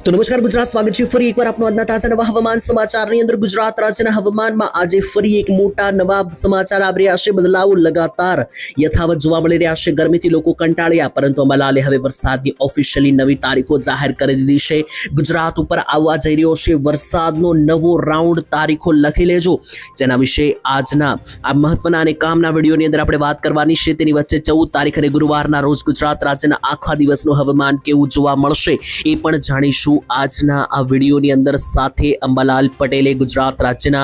તો નમસ્કાર ગુજરાત, સ્વાગત છે ફરી એકવાર આપનો આજના તાજા નવા હવામાન સમાચારની અંદર। ગુજરાત રાજ્યના હવામાનમાં આજે ફરી એક મોટા નવા સમાચાર આવી રહ્યા છે। બદલાવ લગાતાર યથાવત જોવા મળી રહ્યા છે। ગરમીથી લોકો કંટાળ્યા, પરંતુ અંબાલાલે હવે વરસાદની ઓફિશિયલી નવી તારીખો જાહેર કરી દીધી છે। ગુજરાત ઉપર આવવા જઈ રહ્યો છે વરસાદનો નવો રાઉન્ડ, તારીખો લખી લેજો, જેના વિશે આજના આ મહત્વના અને કામના વિડીયોની અંદર આપણે વાત કરવાની છે। તેની વચ્ચે 14 તારીખ અને ગુરુવારના રોજ ગુજરાત રાજ્યના આખા દિવસનું હવામાન કેવું જોવા મળશે એ પણ જાણીશું આજના આ વિડીયોની અંદર। સાથે અંબાલાલ પટેલે ગુજરાત રાજ્યના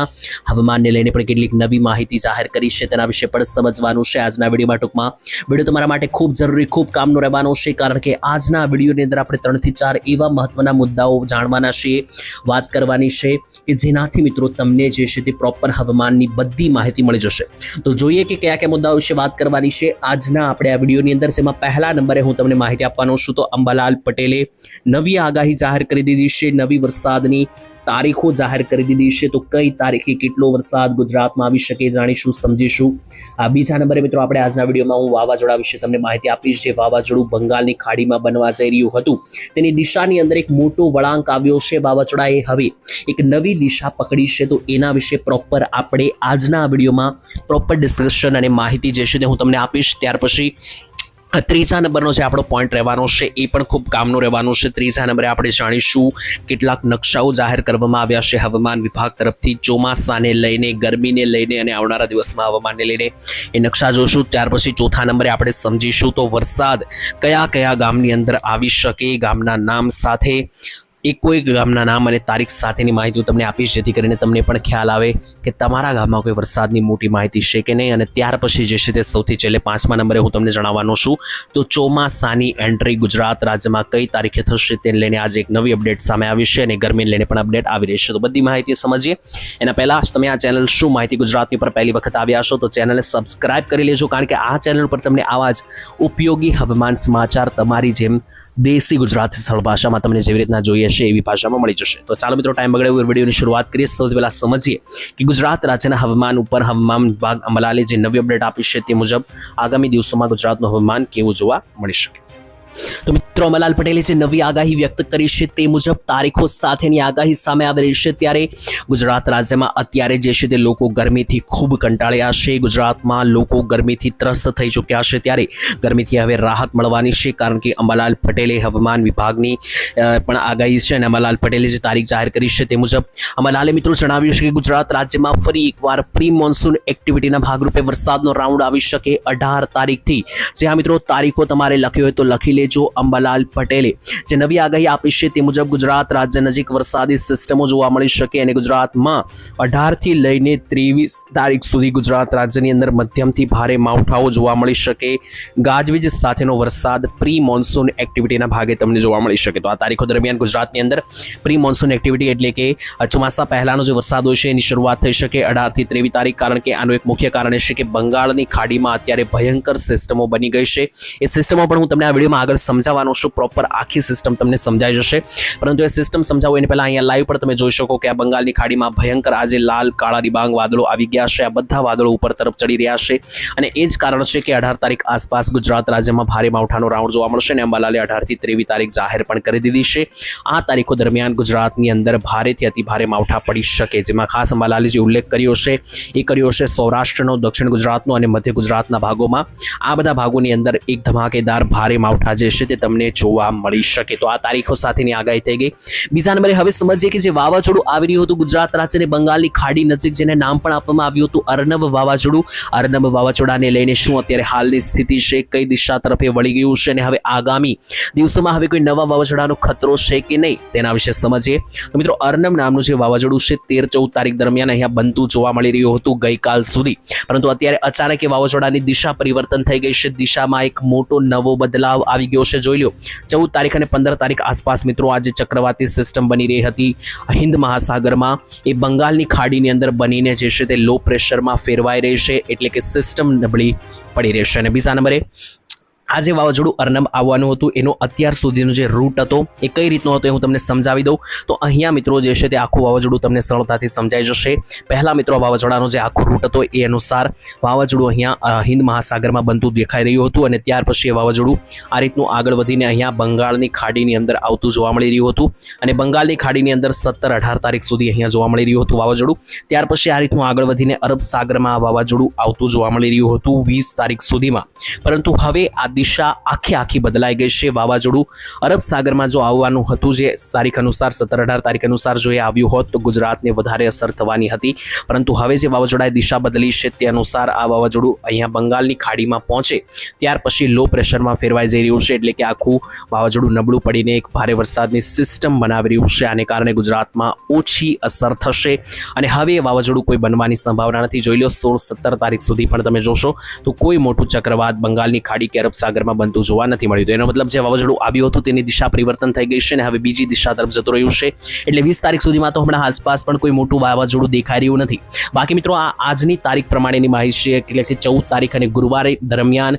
હવામાનને લઈને પણ કેટલીક નવી માહિતી જાહેર કરી છે, તેના વિશે પણ સમજવાનું છે આજના વિડીયોમાં। ટૂંકમાં વિડીયો તમારા માટે ખૂબ જરૂરી, ખૂબ કામનો રહેવાનો છે, કારણ કે આજના વિડીયોની અંદર આપણે 3 થી 4 એવા મહત્વના મુદ્દાઓ જાણવાના છીએ, વાત કરવાની છે કે જેનાથી મિત્રો તમને જે છે તે પ્રોપર હવામાનની બધી માહિતી મળી જશે। તો જોઈએ કે કયા કયા મુદ્દાઓ વિશે વાત કરવાની છે આજના આપણે આ વિડીયોની અંદર। જેમાં પહેલા નંબરે હું તમને માહિતી આપવાનો છું તો અંબાલાલ પટેલે નવી આગાહી જાહેર કરી દીધી છે, નવી વરસાદની તારીખો જાહેર કરી દીધી છે। તો કઈ તારીખે કેટલો વરસાદ ગુજરાતમાં આવી શકે જાણીશું, સમજીશું। આ બીજા નંબરે મિત્રો આપણે આજના વિડીયોમાં હું વાવાઝોડા વિશે તમને માહિતી આપીશ। જે વાવાઝોડું બંગાળની ખાડીમાં બનવા જઈ રહ્યું હતું, તેની દિશાની અંદર એક મોટો વળાંક આવ્યો છે। વાવાઝોડાએ હવે એક નવી દિશા પકડી છે, તો એના વિશે પ્રોપર આપણે આજના વિડીયોમાં પ્રોપર ડિસ્કશન અને માહિતી જે છે તે હું તમને આપીશ। ત્યાર પછી ત્રીજા નંબરનો જે આપણો પોઈન્ટ રહેવાનો છે એ પણ ખૂબ કામનો રહેવાનો છે। ત્રીજા નંબરે આપણે જાણીશું કેટલાક નકશાઓ જાહેર કરવામાં આવ્યા છે હવામાન વિભાગ તરફથી, ચોમાસાને લઈને, ગરમીને લઈને અને આવનારા દિવસમાં હવામાનને લઈને એ નકશા જોશું। ત્યાર પછી ચોથા નંબરે આપણે સમજીશું તો વરસાદ કયા કયા ગામની અંદર આવી શકે, ગામના નામ સાથે કોઈ ગામના નામ અને તારીખ સાથેની માહિતી હું તમને આપીશ, જેથી કરીને તમને પણ ખ્યાલ આવે કે તમારા ગામમાં કોઈ વરસાદની મોટી માહિતી છે કે નહીં। અને ત્યાર પછી જે છે તે સૌથી છેલ્લે 5મા નંબરે હું તમને જણાવવાનો છું તો ચોમાસાની એન્ટ્રી ગુજરાત રાજ્યમાં કઈ તારીખે થશે તેને લઈને આજે એક નવી અપડેટ સામે આવી છે, અને ગરમીને લઈને પણ અપડેટ આવી રહી છે। તો બધી માહિતી સમજીએ એના પહેલા તમે આ ચેનલ શું માહિતી ગુજરાતની પર પહેલી વખત આવ્યા છો તો ચેનલને સબસ્ક્રાઇબ કરી લેજો, કારણ કે આ ચેનલ પર તમને આવા જ ઉપયોગી હવામાન સમાચાર તમારી જેમ દેશી ગુજરાતી સરળ ભાષામાં તમને જેવી રીતના જોઈએ છે એવી ભાષામાં મળી જશે। તો ચાલો મિત્રો, ટાઈમ બગડે વગર વિડીયોની શરૂઆત કરીએ। સૌથી પહેલા સમજીએ કે ગુજરાત રાજ્યના હવામાન ઉપર હવામાન વિભાગ અંબાલાલે જે નવી અપડેટ આપી છે તે મુજબ આગામી દિવસોમાં ગુજરાતનું હવામાન કેવું જોવા મળી શકે। તો મિત્રો, અંબાલાલ પટેલે જે નવી આગાહી વ્યક્ત કરી છે તે મુજબ તારીખો સાથેની આગાહી સામે આવી રહી છે। ત્યારે ગુજરાત રાજ્યમાં અત્યારે જે છે તે લોકો ગરમીથી ખૂબ કંટાળ્યા છે, ગુજરાતમાં લોકો ગરમીથી ત્રસ્ત થઈ ચૂક્યા છે। ત્યારે ગરમીથી હવે રાહત મળવાની છે, કારણ કે અંબાલાલ પટેલે હવામાન વિભાગની પણ આગાહી છે, અને અંબાલાલ પટેલે જે તારીખ જાહેર કરી છે તે મુજબ અંબાલાલે મિત્રો જણાવ્યું છે કે ગુજરાત રાજ્યમાં ફરી એકવાર પ્રી મોન્સૂન એક્ટિવિટીના ભાગરૂપે વરસાદનો રાઉન્ડ આવી શકે 18 તારીખથી। જે આ મિત્રો તારીખો તમારે લખી હોય તો લખી લેજો। અંબાલાલ પટેલે જે નવી આગાહી આપી છે તે મુજબ ગુજરાત રાજ્ય નજીક વરસાદી સિસ્ટમો જોવા મળી શકે, અને ગુજરાતમાં 18 થી લઈને 23 તારીખ સુધી ગુજરાત રાજ્યની અંદર મધ્યમથી ભારે માવઠાઓ જોવા મળી શકે, ગાજવીજ સાથેનો વરસાદ પ્રી મોન્સૂન એક્ટિવિટીના ભાગે તમને જોવા મળી શકે। તો આ તારીખો દરમિયાન ગુજરાતની અંદર પ્રી મોન્સૂન એક્ટિવિટી એટલે કે ચોમાસા પહેલાનો જે વરસાદ હોય છે એની શરૂઆત થઈ શકે 18 થી 23 તારીખ, કારણ કે આનું એક મુખ્ય કારણ એ છે કે બંગાળની ખાડીમાં અત્યારે ભયંકર સિસ્ટમો બની ગઈ છે। એ સિસ્ટમો પણ હું તમને આ વિડીયોમાં આગળ સમજાવવાનો છું, પ્રોપર આખી સિસ્ટમ તમને સમજાઈ જશે। પરંતુ એ સિસ્ટમ સમજાવું એને પહેલા અહીંયા લાઈવ પર તમે જોઈ શકો કે આ બંગાળની ખાડીમાં ભયંકર આજે લાલ કાળા ડિબાંગ વાદળો આવી ગયા છે। આ બધા વાદળો ઉપર તરફ ચડી રહ્યા છે, અને એ જ કારણ છે કે 18 તારીખ આસપાસ ગુજરાત રાજ્યમાં ભારે માવઠાનો રાઉન્ડ જોવા મળશે, અને અંબાલાલે 18 થી 23 તારીખ જાહેર પણ કરી દીધી છે। આ તારીખો દરમિયાન ગુજરાતની અંદર ભારેથી અતિ ભારે માવઠા પડી શકે, જેમાં ખાસ અંબાલાલે જે ઉલ્લેખ કર્યો છે એ કર્યો છે સૌરાષ્ટ્રનો, દક્ષિણ ગુજરાતનો અને મધ્ય ગુજરાતના ભાગોમાં। આ બધા ભાગોની અંદર એક ધમાકેદાર ભારે માવઠા જે છે તે તમને જોવા મળી શકે। તો આ તારીખો સાથેની આગાહી થઈ ગઈ। બીજા નંબરે હવે સમજીએ કે જે વાવાઝોડું આવી રહ્યું હતું ગુજરાત રાજ્યને બંગાળની ખાડી નજીક, જેને નામ પણ આપવામાં આવ્યું હતું અર્નબ વાવાઝોડું, અર્નબ વાવાઝોડાને લઈને શું અત્યારે હાલની સ્થિતિ છે, કઈ દિશા તરફે વળી ગયું છે, અને હવે આગામી દિવસોમાં હવે કોઈ નવા વાવાઝોડાનો ખતરો છે કે નહીં તેના વિશે સમજીએ। તો મિત્રો, અર્નબ નામનું જે વાવાઝોડું છે 13-14 તારીખ દરમિયાન અહીંયા બનતું જોવા મળી રહ્યું હતું ગઈકાલ સુધી, પરંતુ અત્યારે અચાનક એ વાવાઝોડાની દિશા પરિવર્તન થઈ ગઈ છે, દિશામાં એક મોટો નવો બદલાવ આવી ગયો છે। જોઈ લો, 14 તારીખ અને 15 તારીખ આસપાસ મિત્રો આજે ચક્રવાતી સિસ્ટમ બની રહી હતી હિન્દ મહાસાગરમાં, એ બંગાળની ખાડીની અંદર બનીને જે છે તે લો પ્રેશરમાં ફેરવાઈ રહી છે, એટલે કે સિસ્ટમ નબળી પડી રહેશે। અને બીજા નંબરે આજે વાવાઝોડું અર્નબ આવવાનું હતું એનો અત્યાર સુધીનો જે રૂટ હતો એ કઈ રીતનો હતો એ હું તમને સમજાવી દઉં. તો અહીંયા મિત્રો જે છે તે આખું વાવાઝોડું તમને સરળતાથી સમજાઈ જશે. પહેલા મિત્રો વાવાઝોડાનો જે આખો રૂટ હતો એ અનુસાર વાવાઝોડું અહીંયા હિન્દ મહાસાગરમાં બનતું દેખાઈ રહ્યું હતું અને ત્યાર પછી એ વાવાઝોડું આ રીતનું આગળ વધીને અહીંયા બંગાળની ખાડીની અંદર આવતું જોવા મળી રહ્યું હતું અને બંગાળની ખાડીની અંદર 17-18 તારીખ સુધી અહીંયા જોવા મળી રહ્યું હતું વાવાઝોડું. ત્યાર પછી આ રીતનું આગળ વધીને અરબ સાગરમાં આ વાવાઝોડું આવતું જોવા મળી રહ્યું હતું 20 તારીખ સુધીમાં. પરંતુ હવે આ દિશા આખી બદલાઈ ગઈ છે. વાવાઝોડું અરબ સાગરમાં જો આવવાનું હતું જે તારીખ અનુસાર 17-18 તારીખ અનુસાર જો એ આવ્યું હોત તો ગુજરાતને વધારે અસર થવાની હતી, પરંતુ હવે જે વાવાઝોડાએ દિશા બદલી છે તે અનુસાર આ વાવાઝોડું અહીંયા બંગાળની ખાડીમાં પહોંચે ત્યાર પછી લો પ્રેશરમાં ફેરવાઈ જઈ રહ્યું છે, એટલે કે આખું વાવાઝોડું નબળું પડીને એક ભારે વરસાદની સિસ્ટમ બનાવી રહ્યું છે. આને કારણે ગુજરાતમાં ઓછી અસર થશે અને હવે વાવાઝોડું કોઈ બનવાની સંભાવના નથી. જોઈ લો 16-17 તારીખ સુધી પણ તમે જોશો તો કોઈ મોટું ચક્રવાત બંગાળની ખાડી કે અરબ સાગરમાં બનતું જોવા નથી મળ્યું. તો એનો મતલબ જે વાવાઝોડું આવ્યું હતું તેની દિશા પરિવર્તન થઈ ગઈ છે અને હવે બીજી દિશા તરફ જતું રહ્યું છે. એટલે 20 તારીખ સુધીમાં તો હમણાં આસપાસ પણ કોઈ મોટું વાવાઝોડું દેખાઈ રહ્યું નથી. બાકી મિત્રો આ આજની તારીખ પ્રમાણેની માહિતી છે, એટલે કે 14 તારીખ અને ગુરુવારે દરમિયાન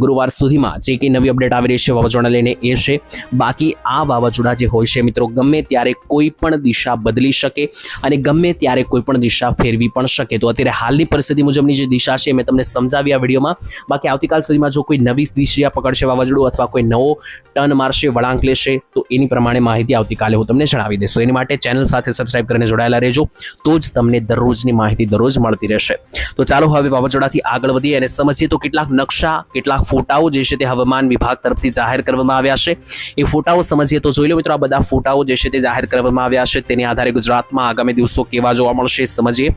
ગુરુવાર સુધીમાં જે કંઈ નવી અપડેટ આવી રહી છે વાવાઝોડા લઈને એ છે. બાકી આ વાવાઝોડા જે હોય છે મિત્રો ગમે ત્યારે કોઈ પણ દિશા બદલી શકે અને ગમે ત્યારે કોઈ પણ દિશા ફેરવી પણ શકે. તો અત્યારે હાલની પરિસ્થિતિ મુજબની જે દિશા છે મેં તમને સમજાવી આ વિડીયોમાં. બાકી આવતીકાલ સુધીમાં જો કોઈ નવી દિશા પકડશે વાવાઝોડું અથવા કોઈ નવો ટર્ન મારશે, વળાંક લેશે તો એની પ્રમાણે માહિતી આવતીકાલે હું તમને જણાવી દઈશ. તો એની માટે ચેનલ સાથે સબસ્ક્રાઇબ કરીને જોડાયેલા રહેજો, તો જ તમને દરરોજની માહિતી દરરોજ મળતી રહેશે. તો ચાલો હવે વાવાઝોડાથી આગળ વધીએ અને સમજીએ તો કેટલાક નકશા, કેટલાક ફોટાઓ જે છે તે હવામાન વિભાગ તરફથી જાહેર કરવામાં આવ્યા છે. એ ફોટાઓ સમજીએ તો જોઈ લો મિત્રો, આ બધા ફોટાઓ જે છે તે જાહેર કરવામાં આવ્યા છે. તેની આધારે ગુજરાતમાં આગામી દિવસો કેવા જોવા મળશે સમજીએ.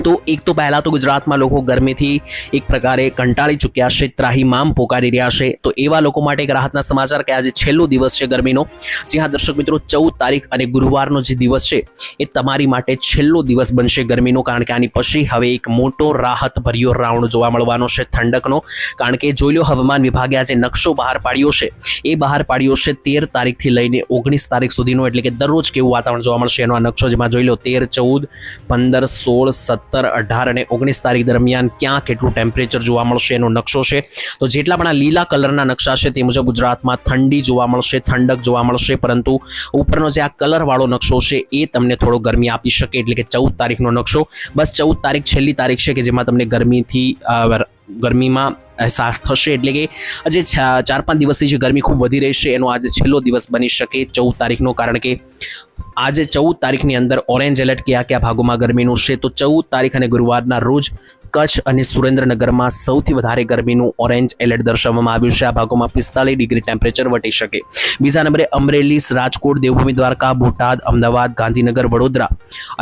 તો એક તો પહેલા તો ગુજરાતમાં લોકો ગરમીથી એક પ્રકારે કંટાળી ચૂક્યા છે, ત્રાહિમામ પોકારી રહ્યા છે. તો એવા લોકો માટે એક રાહતના સમાચાર કે આજે છેલ્લો દિવસ છે ગરમીનો. જી હા દર્શક મિત્રો, 14 તારીખ અને ગુરુવારનો જે દિવસ છે એ તમારી માટે છેલ્લો દિવસ બનશે ગરમીનો, કારણ કે આની પછી હવે એક મોટો રાહત ભર્યો રાઉન્ડ જોવા મળવાનો છે ઠંડકનો. કારણ કે જોઈ લો હવામાન વિભાગે આજે નકશો બહાર પાડ્યો છે, એ બહાર પાડ્યો છે 13 તારીખથી લઈને 19 તારીખ સુધીનો, એટલે કે દરરોજ કેવું વાતાવરણ જોવા મળશે એનો આ નકશો, જેમાં જોઈ લો 13, 14, 15, 16, 17, 18 અને 19 તારીખ દરમિયાન ક્યાં કેટલું ટેમ્પરેચર જોવા મળશે એનો નકશો છે. તો જેટલા પણ આ લીલા કલરના નકશા છે તે મુજબ ગુજરાતમાં ઠંડી જોવા મળશે, ઠંડક જોવા મળશે, પરંતુ ઉપરનો જે આ કલરવાળો નકશો છે એ તમને થોડો ગરમી આપી શકે, એટલે કે 14 તારીખનો નકશો. બસ 14 તારીખ છેલ્લી તારીખ છે કે જેમાં તમને ગરમીમાં અહેસાસ થશે, એટલે કે આજે 4-5 દિવસથી જે ગરમી ખૂબ વધી રહી છે એનો આજે છેલ્લો દિવસ બની શકે 14 તારીખનો. કારણ કે આજે 14 તારીખની અંદર ઓરેન્જ એલર્ટ કયા ભાગોમાં ગરમીનું છે. તો 14 તારીખ અને ગુરુવારના રોજ કચ્છ અને સુરેન્દ્રનગરમાં સૌથી વધારે ગરમીનું ઓરેન્જ એલર્ટ દર્શાવવામાં આવ્યું છે. આ ભાગોમાં 45 ડિગ્રી ટેમ્પરેચર વટી શકે. બીજા નંબરે અમરેલી, રાજકોટ, દેવભૂમિ દ્વારકા, બોટાદ, અમદાવાદ, ગાંધીનગર, વડોદરા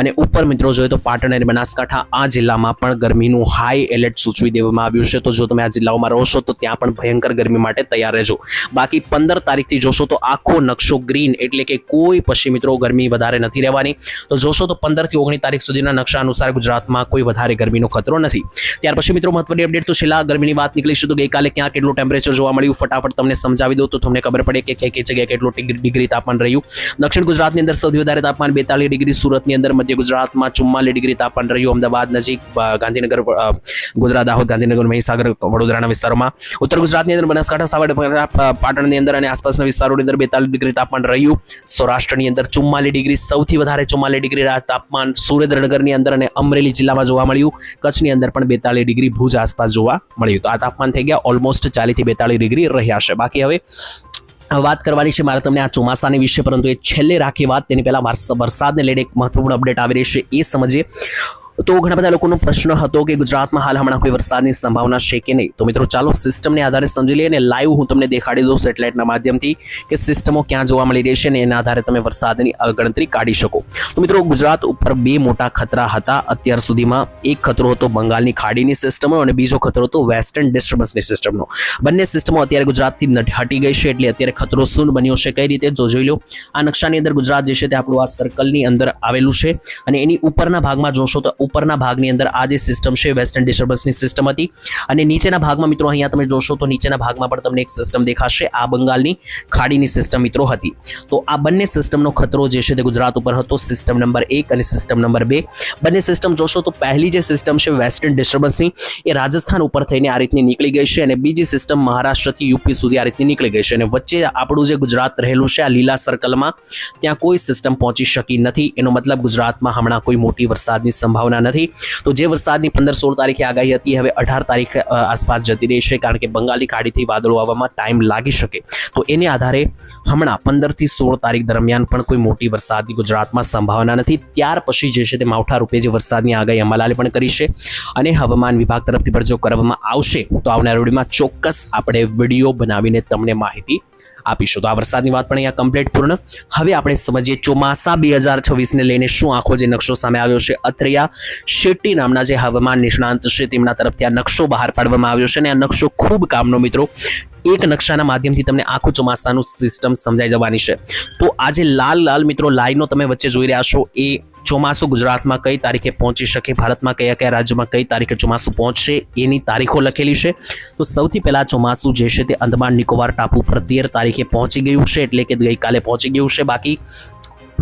અને ઉપર મિત્રો જોઈએ તો પાટણ અને બનાસકાંઠા આ જિલ્લામાં પણ ગરમીનું હાઈ એલર્ટ સૂચવી દેવામાં આવ્યું છે. તો જો તમે આ જિલ્લાઓમાં રહો છો તો ત્યાં પણ ભયંકર ગરમી માટે તૈયાર રહેજો. બાકી 15 તારીખથી જોશો તો આખો નકશો ગ્રીન, એટલે કે કોઈ પછી મિત્રો ગરમી વધારે નથી રહેવાની. તો જોશો તો 15 થી 19 તારીખ સુધીના નકશા અનુસાર ગુજરાતમાં કોઈ વધારે ગરમીનો ખતરો નથી. ત્યાર પછી મિત્રો મહત્વની અપડેટ તો છેલ્લા ગરમીની વાત નીકળીશું તો ગઈકાલે ક્યાં કેટલું ટેમ્પરેચર જોવા મળ્યું ફટાફટ તમને સમજાવી દઉં તો તમને ખબર પડે કે કઈ જગ્યાએ કેટલું ડિગ્રી તાપમાન રહ્યું. દક્ષિણ ગુજરાતની અંદર સૌથી વધારે તાપમાન 42 ડિગ્રી, સુરતની અંદર, મધ્ય ગુજરાતમાં 44 ડિગ્રી તાપમાન રહ્યું, અમદાવાદ નજીક, ગાંધીનગર, ગોધરા, દાહોદ, ગાંધીનગર, મહીસાગર, વડોદરાના વિસ્તારોમાં, ઉત્તર ગુજરાતની અંદર બનાસકાંઠા, સાબરકાંઠા, પાટણની અંદર અને આસપાસના વિસ્તારોની અંદર 42 ડિગ્રી તાપમાન રહ્યું. સૌરાષ્ટ્રની અંદર 44 ડિગ્રી, સૌથી વધારે 44 ડિગ્રી તાપમાન સુરેન્દ્રનગરની અંદર અને અમરેલી જિલ્લામાં જોવા મળ્યું. કચ્છની અંદર પણ 42 ડિગ્રી ભુજ આસપાસ જોવા મળ્યું. તો આ તાપમાન થઈ ગયા ઓલમોસ્ટ 40 થી 42 ડિગ્રી રહ્યા છે. બાકી હવે વાત કરવાની છે મારે તમને આ ચોમાસાની વિશે, પરંતુ એ છેલ્લે રાખી વાત તેની પહેલા વરસાદને લઈને એક મહત્વપૂર્ણ અપડેટ આવી રહી છે એ સમજીએ. તો ઘણા બધા લોકોનો પ્રશ્ન હતો કે ગુજરાતમાં હાલ હમણાં કોઈ વરસાદની સંભાવના છે કે નહીં. તો મિત્રો ચાલો સિસ્ટમને આધારે સમજી લઈએ અને લાઈવ હું તમને દેખાડી દઉં સેટેલાઇટના માધ્યમથી કે સિસ્ટમો ક્યાં જોવા મળી રહી છે અને એના આધારે તમે વરસાદની ગણતરી કાઢી શકો. તો મિત્રો ગુજરાત ઉપર 2 મોટા ખતરા હતા અત્યાર સુધીમાં. એક ખતરો હતો બંગાળની ખાડીની સિસ્ટમનો અને બીજો ખતરો હતો વેસ્ટર્ન ડિસ્ટર્બન્સની સિસ્ટમનો. બંને સિસ્ટમો અત્યારે ગુજરાતથી હટી ગઈ છે, એટલે અત્યારે ખતરો શૂન્ય બન્યો છે. કઈ રીતે જોઈ લો, આ નકશાની અંદર ગુજરાત જે છે તે આપણું આ સર્કલની અંદર આવેલું છે અને એની ઉપરના ભાગમાં જોશો તો ઉપરના ભાગની અંદર આ જે સિસ્ટમ છે વેસ્ટર્ન ડિસ્ટર્બન્સની સિસ્ટમ હતી અને નીચેના ભાગમાં મિત્રો અહીંયા તમે જોશો તો નીચેના ભાગમાં પણ તમને એક સિસ્ટમ દેખાશે, આ બંગાળની ખાડીની સિસ્ટમ મિત્રો હતી. તો આ બંને સિસ્ટમનો ખતરો જે છે તે ગુજરાત ઉપર હતો, સિસ્ટમ નંબર 1 અને સિસ્ટમ નંબર 2. બંને સિસ્ટમ જોશો તો પહેલી જે સિસ્ટમ છે વેસ્ટર્ન ડિસ્ટર્બન્સની એ રાજસ્થાન ઉપર થઈને આ રીતની નીકળી ગઈ છે અને બીજી સિસ્ટમ મહારાષ્ટ્રથી યુપી સુધી આ રીતની નીકળી ગઈ છે અને વચ્ચે આપણું જે ગુજરાત રહેલું છે આ લીલા સર્કલમાં, ત્યાં કોઈ સિસ્ટમ પહોંચી શકી નથી. એનો મતલબ ગુજરાતમાં હમણાં કોઈ મોટી વરસાદની સંભાવના નથી. તો જે વરસાદની 15-16 તારીખે આગાહી હતી હવે 18 તારીખ આસપાસ જતી રહી છે, કારણ કે બંગાળની ખાડીથી વાદળો આવવામાં ટાઈમ લાગી શકે. તો એને આધારે હમણાં 15 થી 16 તારીખ દરમિયાન પણ કોઈ મોટી વરસાદની ગુજરાતમાં સંભાવના નથી. ત્યાર પછી જે છે તે માવઠા રૂપે જે વરસાદની આગાહી અંબાલાલે પણ કરી છે અને હવામાન વિભાગ તરફથી પણ જો કરવામાં આવશે તો આવનાર વિડીયોમાં ચોક્કસ આપણે વિડીયો બનાવીને તમને માહિતી આપીશું. તો આ વરસાદની વાત પણ અહીંયા કમ્પ્લીટ પૂર્ણ. હવે આપણે સમજીએ ચોમાસા 2026 ને લઈને શું આખો જે નકશો સામે આવ્યો છે. અથૈયા શેટ્ટી નામના જે હવામાન નિષ્ણાંત છે તેમના તરફથી આ નકશો બહાર પાડવામાં આવ્યો છે અને આ નકશો ખૂબ કામનો મિત્રો. એક નકશાના માધ્યમથી તમને આખું ચોમાસાનું સિસ્ટમ સમજાઈ જવાની છે. તો આ જે લાલ મિત્રો લાઈનો તમે વચ્ચે જોઈ રહ્યા છો એ ચોમાસું ગુજરાતમાં કઈ તારીખે પહોંચી શકે, ભારતમાં કયા કયા રાજ્યમાં કઈ તારીખે ચોમાસું પહોંચશે એની તારીખો લખેલી છે. તો સૌથી પહેલા ચોમાસું જે છે તે અંદમાન નિકોબાર ટાપુ પર 13 તારીખે પહોંચી ગયું છે, એટલે કે ગઈકાલે પહોંચી ગયું છે. બાકી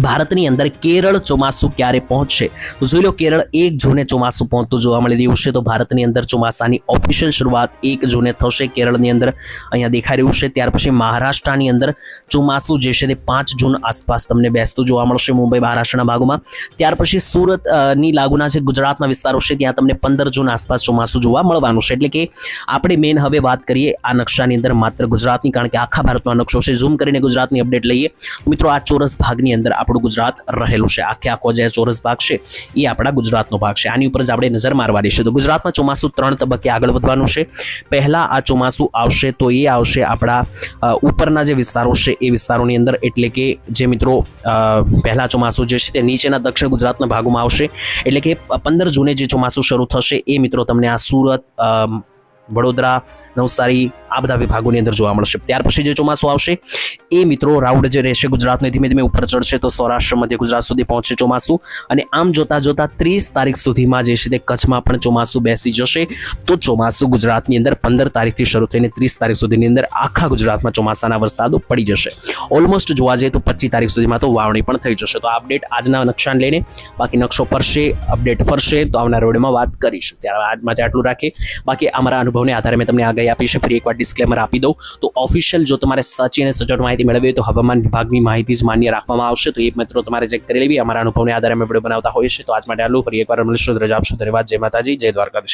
ભારતની અંદર કેરળ ચોમાસું ક્યારે પહોંચશે તો જોઈ લો, કેરળ 1 જૂને ચોમાસું પહોંચતું જોવા મળી રહ્યું છે. તો ભારતની અંદર ચોમાસાની ઓફિશિયલ શરૂઆત 1 જૂને થશે કેરળની અંદર, અહીંયા દેખાઈ રહ્યું છે. ત્યાર પછી મહારાષ્ટ્રની અંદર ચોમાસું જે છે તે 5 જૂન આસપાસ તમને બેસતું જોવા મળશે મુંબઈ મહારાષ્ટ્રના ભાગોમાં. ત્યાર પછી સુરત ની લાગુના જે ગુજરાતના વિસ્તારો છે ત્યાં તમને 15 જૂન આસપાસ ચોમાસું જોવા મળવાનું છે. એટલે કે આપણે મેઇન હવે વાત કરીએ આ નકશાની અંદર માત્ર ગુજરાતની, કારણ કે આખા ભારતનો નકશો છે. ઝૂમ કરીને ગુજરાતની અપડેટ લઈએ તો મિત્રો આ ચોરસ ભાગની અંદર આપણું ગુજરાત રહેલું છે. આખો જે ચોરસ ભાગ છે એ આપણા ગુજરાતનો ભાગ છે. આની ઉપર જ આપણે નજર મારવાની છે. તો ગુજરાતમાં ચોમાસું 3 તબક્કે આગળ વધવાનું છે. પહેલા આ ચોમાસું આવશે તો એ આવશે આપણા ઉપરના જે વિસ્તારો છે એ વિસ્તારોની અંદર, એટલે કે જે મિત્રો પહેલા ચોમાસું જે છે તે નીચેના દક્ષિણ ગુજરાતના ભાગોમાં આવશે. એટલે કે 15 જૂને જે ચોમાસું શરૂ થશે એ મિત્રો તમને આ સુરત, વડોદરા, નવસારી આ બધા વિભાગોની અંદર જોવા મળશે. ત્યાર પછી જે ચોમાસું આવશે એ મિત્રો રાઉન્ડ જે રહેશે ગુજરાતને ધીમે ધીમે ઉપર ચડશે તો સૌરાષ્ટ્ર, મધ્ય ગુજરાત સુધી પહોંચશે ચોમાસું અને આમ જોતા 30 તારીખ સુધીમાં જે છે તે કચ્છમાં પણ ચોમાસું બેસી જશે. તો ચોમાસું ગુજરાતની અંદર 15 તારીખથી શરૂ થઈને 30 તારીખ સુધીની અંદર આખા ગુજરાતમાં ચોમાસાના વરસાદો પડી જશે. ઓલમોસ્ટ જોવા જઈએ તો 25 તારીખ સુધીમાં તો વાવણી પણ થઈ જશે. તો આ અપડેટ આજના નકશાને લઈને, બાકી નકશો ફરશે, અપડેટ ફરશે તો આવનાર વિડીયોમાં વાત કરીશું. ત્યારે આજ માટે આટલું રાખીએ. બાકી અમારા અનુભવને આધારે મેં તમને આગાહી આપી છે. ફરી એકવાર ડિસ્ક્લેમર આપી દઉં તો ઓફિશિયલ જો તમારે સાચી અને સચોટ માહિતી મેળવવી હોય તો હવામાન વિભાગની માહિતી જ માન્ય રાખવામાં આવશે. તો એ મિત્રો તમારે ચેક કરી લેવી. અમારા અનુભવને આધારે અમે વિડીયો બનાવતા હોઈએ છીએ. તો આજ માટે આટલું. ફરી એકવાર મળીશું. રજા આપશો. ધન્યવાદ. જય માતાજી, જય દ્વારકાધીશ.